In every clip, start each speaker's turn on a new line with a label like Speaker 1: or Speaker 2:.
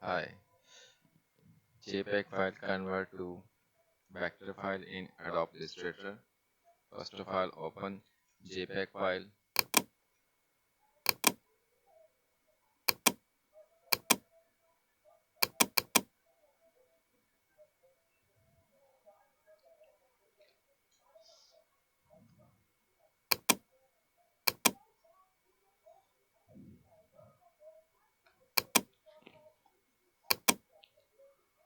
Speaker 1: Hi, JPEG file convert to vector file in Adobe Illustrator. First of all, open JPEG file,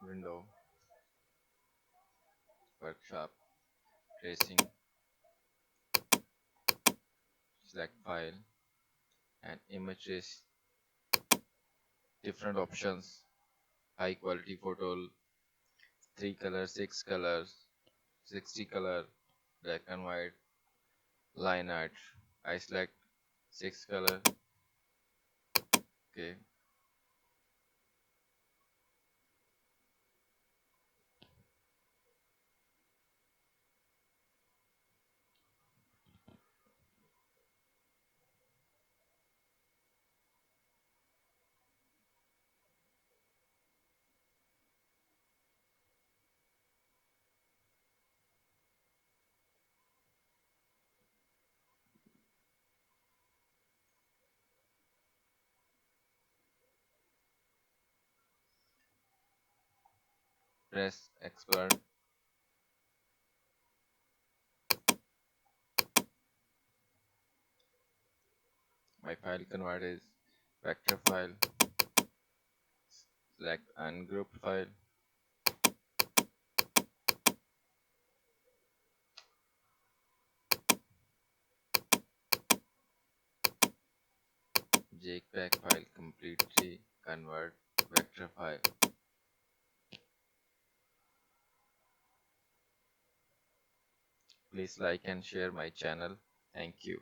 Speaker 1: window, workshop, tracing, select file, and image trace. Different options: high quality photo, 3 colors, 6 colors, 60 color, black and white, line art. I select 6 color. Okay, press export. My file convert is vector file. Select ungrouped file. JPEG file completely convert vector file. Please like and share my channel. Thank you.